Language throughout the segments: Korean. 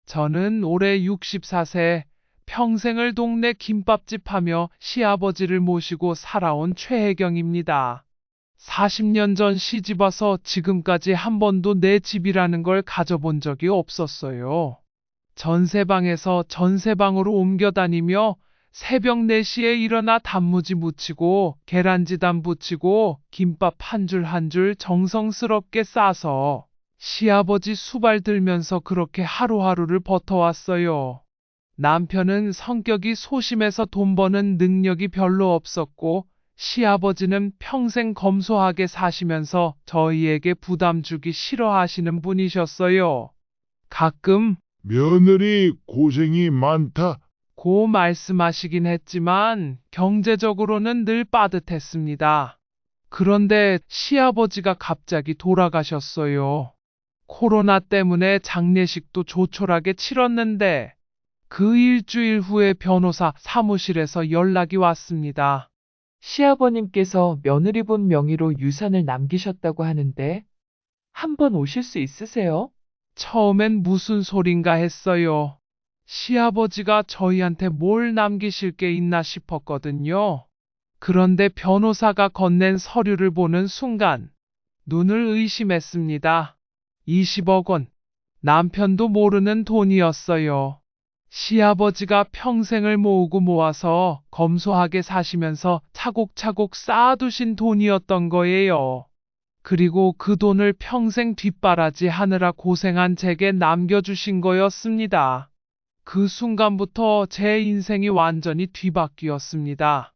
저는 올해 64세, 평생을 동네 김밥집 하며 시아버지를 모시고 살아온 최혜경입니다. 40년 전 시집 와서 지금까지 한 번도 내 집이라는 걸 가져본 적이 없었어요. 전세방에서 전세방으로 옮겨 다니며 새벽 4시에 일어나 단무지 무치고 계란지단 부치고 김밥 한 줄 한 줄 정성스럽게 싸서 시아버지 수발 들면서 그렇게 하루하루를 버텨왔어요. 남편은 성격이 소심해서 돈 버는 능력이 별로 없었고 시아버지는 평생 검소하게 사시면서 저희에게 부담 주기 싫어하시는 분이셨어요. 가끔 며느리 고생이 많다. 고 말씀하시긴 했지만 경제적으로는 늘 빠듯했습니다. 그런데 시아버지가 갑자기 돌아가셨어요. 코로나 때문에 장례식도 조촐하게 치렀는데 그 일주일 후에 변호사 사무실에서 연락이 왔습니다. 시아버님께서 며느리분 명의로 유산을 남기셨다고 하는데 한번 오실 수 있으세요? 처음엔 무슨 소린가 했어요. 시아버지가 저희한테 뭘 남기실 게 있나 싶었거든요. 그런데 변호사가 건넨 서류를 보는 순간 눈을 의심했습니다. 20억 원. 남편도 모르는 돈이었어요. 시아버지가 평생을 모으고 모아서 검소하게 사시면서 차곡차곡 쌓아두신 돈이었던 거예요. 그리고 그 돈을 평생 뒷바라지 하느라 고생한 제게 남겨주신 거였습니다. 그 순간부터 제 인생이 완전히 뒤바뀌었습니다.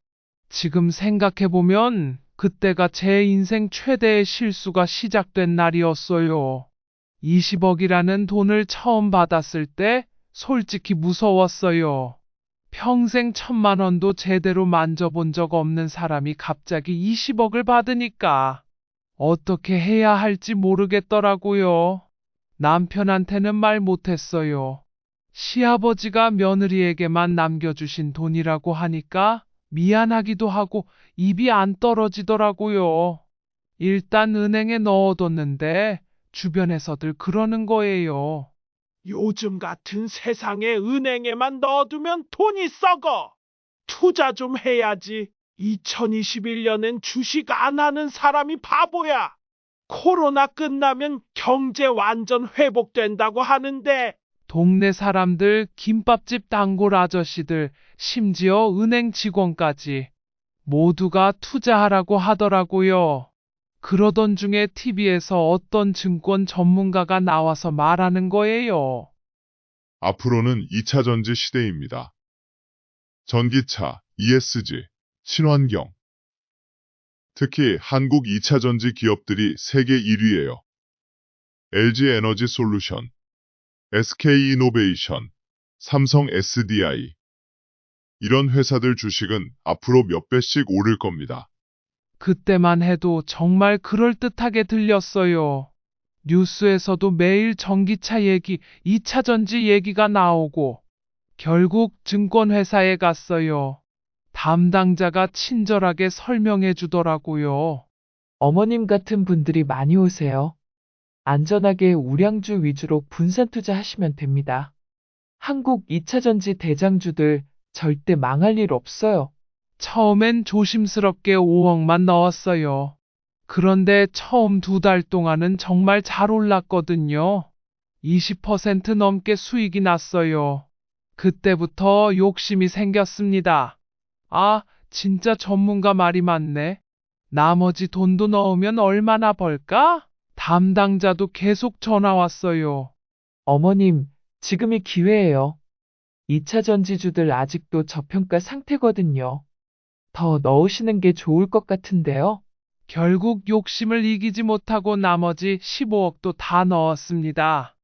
지금 생각해보면 그때가 제 인생 최대의 실수가 시작된 날이었어요. 20억이라는 돈을 처음 받았을 때 솔직히 무서웠어요. 평생 1,000만 원도 제대로 만져본 적 없는 사람이 갑자기 20억을 받으니까 어떻게 해야 할지 모르겠더라고요. 남편한테는 말 못했어요. 시아버지가 며느리에게만 남겨주신 돈이라고 하니까 미안하기도 하고 입이 안 떨어지더라고요. 일단 은행에 넣어뒀는데 주변에서들 그러는 거예요. 요즘 같은 세상에 은행에만 넣어두면 돈이 썩어. 투자 좀 해야지. 2021년엔 주식 안 하는 사람이 바보야. 코로나 끝나면 경제 완전 회복된다고 하는데 동네 사람들, 김밥집 단골 아저씨들, 심지어 은행 직원까지 모두가 투자하라고 하더라고요. 그러던 중에 TV에서 어떤 증권 전문가가 나와서 말하는 거예요. 앞으로는 2차 전지 시대입니다. 전기차, ESG, 친환경. 특히 한국 2차 전지 기업들이 세계 1위예요. LG 에너지 솔루션, SK 이노베이션, 삼성 SDI. 이런 회사들 주식은 앞으로 몇 배씩 오를 겁니다. 그때만 해도 정말 그럴듯하게 들렸어요. 뉴스에서도 매일 전기차 얘기, 2차 전지 얘기가 나오고 결국 증권회사에 갔어요. 담당자가 친절하게 설명해 주더라고요. 어머님 같은 분들이 많이 오세요. 안전하게 우량주 위주로 분산 투자하시면 됩니다. 한국 2차 전지 대장주들 절대 망할 일 없어요. 처음엔 조심스럽게 5억만 넣었어요. 그런데 처음 2달 동안은 정말 잘 올랐거든요. 20% 넘게 수익이 났어요. 그때부터 욕심이 생겼습니다. 아, 진짜 전문가 말이 맞네. 나머지 돈도 넣으면 얼마나 벌까? 담당자도 계속 전화 왔어요. 어머님, 지금이 기회예요. 2차 전지주들 아직도 저평가 상태거든요. 더 넣으시는 게 좋을 것 같은데요. 결국 욕심을 이기지 못하고 나머지 15억도 다 넣었습니다.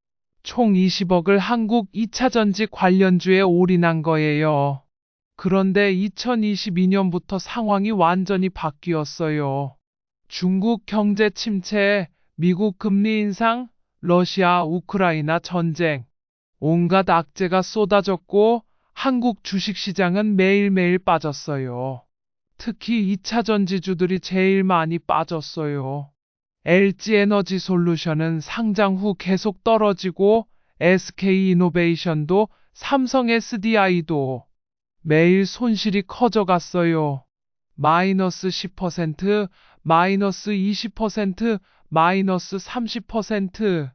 총 20억을 한국 2차 전지 관련주에 올인한 거예요. 그런데 2022년부터 상황이 완전히 바뀌었어요. 중국 경제 침체, 미국 금리 인상, 러시아, 우크라이나 전쟁, 온갖 악재가 쏟아졌고 한국 주식시장은 매일매일 빠졌어요. 특히 2차 전지주들이 제일 많이 빠졌어요. LG 에너지 솔루션은 상장 후 계속 떨어지고 SK이노베이션도 삼성 SDI도 매일 손실이 커져갔어요. 마이너스 10%, 마이너스 20%, 마이너스 30%.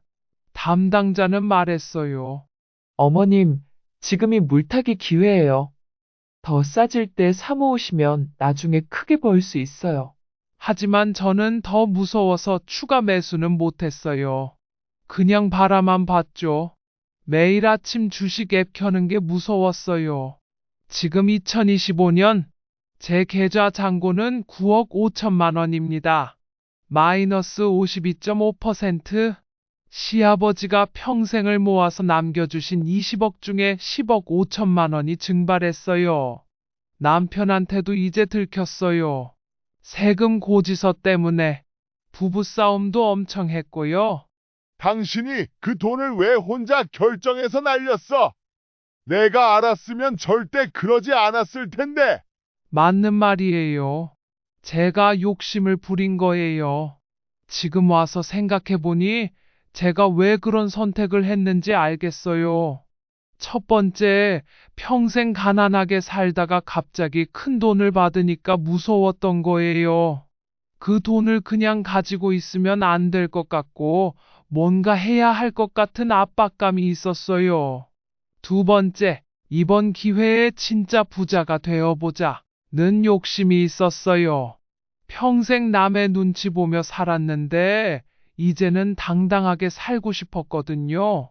담당자는 말했어요. 어머님, 지금이 물타기 기회예요. 더 싸질 때 사모으시면 나중에 크게 벌 수 있어요. 하지만 저는 더 무서워서 추가 매수는 못했어요. 그냥 바라만 봤죠. 매일 아침 주식 앱 켜는 게 무서웠어요. 지금 2025년 제 계좌 잔고는 9억 5천만 원입니다. 마이너스 52.5%. 시아버지가 평생을 모아서 남겨주신 20억 중에 10억 5천만 원이 증발했어요. 남편한테도 이제 들켰어요. 세금 고지서 때문에 부부싸움도 엄청 했고요. 당신이 그 돈을 왜 혼자 결정해서 날렸어? 내가 알았으면 절대 그러지 않았을 텐데. 맞는 말이에요. 제가 욕심을 부린 거예요. 지금 와서 생각해보니 제가 왜 그런 선택을 했는지 알겠어요. 첫 번째, 평생 가난하게 살다가 갑자기 큰 돈을 받으니까 무서웠던 거예요. 그 돈을 그냥 가지고 있으면 안 될 것 같고 뭔가 해야 할 것 같은 압박감이 있었어요. 두 번째, 이번 기회에 진짜 부자가 되어보자는 욕심이 있었어요. 평생 남의 눈치 보며 살았는데 이제는 당당하게 살고 싶었거든요.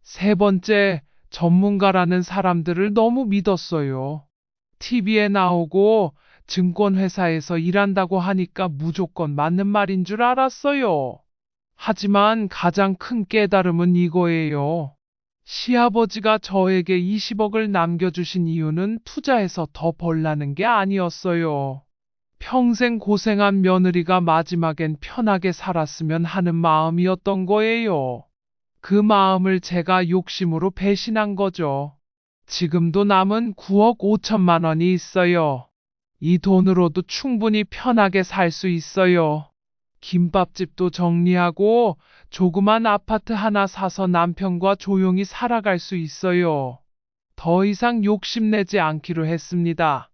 세 번째, 전문가라는 사람들을 너무 믿었어요. TV에 나오고 증권회사에서 일한다고 하니까 무조건 맞는 말인 줄 알았어요. 하지만 가장 큰 깨달음은 이거예요. 시아버지가 저에게 20억을 남겨주신 이유는 투자해서 더 벌라는 게 아니었어요. 평생 고생한 며느리가 마지막엔 편하게 살았으면 하는 마음이었던 거예요. 그 마음을 제가 욕심으로 배신한 거죠. 지금도 남은 9억 5천만 원이 있어요. 이 돈으로도 충분히 편하게 살 수 있어요. 김밥집도 정리하고 조그만 아파트 하나 사서 남편과 조용히 살아갈 수 있어요. 더 이상 욕심내지 않기로 했습니다.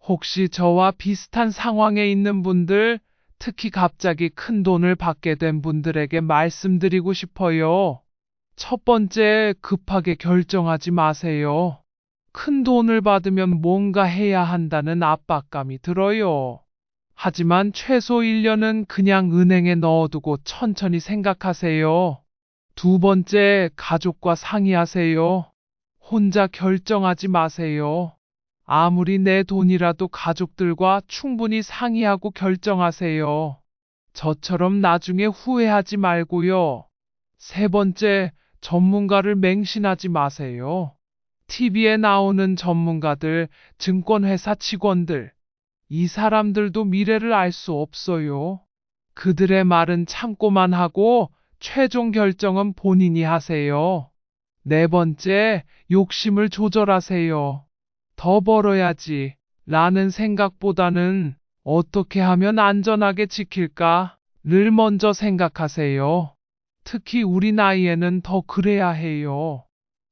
혹시 저와 비슷한 상황에 있는 분들, 특히 갑자기 큰 돈을 받게 된 분들에게 말씀드리고 싶어요. 첫 번째, 급하게 결정하지 마세요. 큰 돈을 받으면 뭔가 해야 한다는 압박감이 들어요. 하지만 최소 1년은 그냥 은행에 넣어두고 천천히 생각하세요. 두 번째, 가족과 상의하세요. 혼자 결정하지 마세요. 아무리 내 돈이라도 가족들과 충분히 상의하고 결정하세요. 저처럼 나중에 후회하지 말고요. 세 번째, 전문가를 맹신하지 마세요. TV에 나오는 전문가들, 증권회사 직원들, 이 사람들도 미래를 알 수 없어요. 그들의 말은 참고만 하고 최종 결정은 본인이 하세요. 네 번째, 욕심을 조절하세요. 더 벌어야지 라는 생각보다는 어떻게 하면 안전하게 지킬까를 먼저 생각하세요. 특히 우리 나이에는 더 그래야 해요.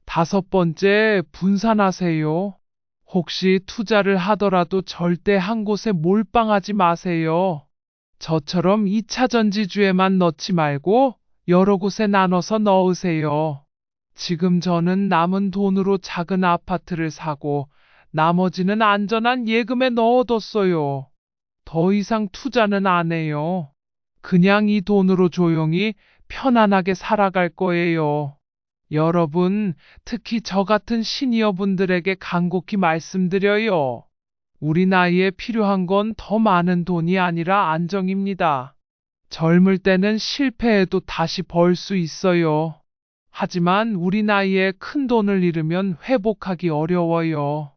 다섯 번째, 분산하세요. 혹시 투자를 하더라도 절대 한 곳에 몰빵하지 마세요. 저처럼 2차 전지주에만 넣지 말고 여러 곳에 나눠서 넣으세요. 지금 저는 남은 돈으로 작은 아파트를 사고 나머지는 안전한 예금에 넣어뒀어요. 더 이상 투자는 안 해요. 그냥 이 돈으로 조용히 편안하게 살아갈 거예요. 여러분, 특히 저 같은 시니어 분들에게 간곡히 말씀드려요. 우리 나이에 필요한 건 더 많은 돈이 아니라 안정입니다. 젊을 때는 실패해도 다시 벌 수 있어요. 하지만 우리 나이에 큰 돈을 잃으면 회복하기 어려워요.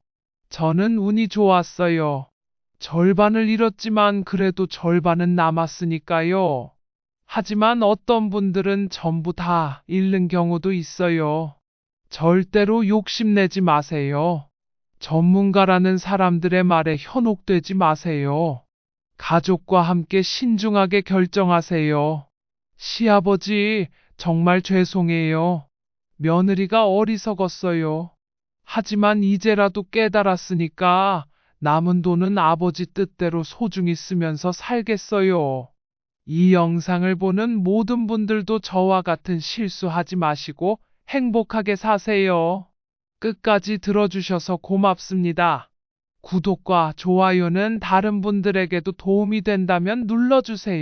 저는 운이 좋았어요. 절반을 잃었지만 그래도 절반은 남았으니까요. 하지만 어떤 분들은 전부 다 잃는 경우도 있어요. 절대로 욕심내지 마세요. 전문가라는 사람들의 말에 현혹되지 마세요. 가족과 함께 신중하게 결정하세요. 시아버지, 정말 죄송해요. 며느리가 어리석었어요. 하지만 이제라도 깨달았으니까 남은 돈은 아버지 뜻대로 소중히 쓰면서 살겠어요. 이 영상을 보는 모든 분들도 저와 같은 실수하지 마시고 행복하게 사세요. 끝까지 들어주셔서 고맙습니다. 구독과 좋아요는 다른 분들에게도 도움이 된다면 눌러주세요.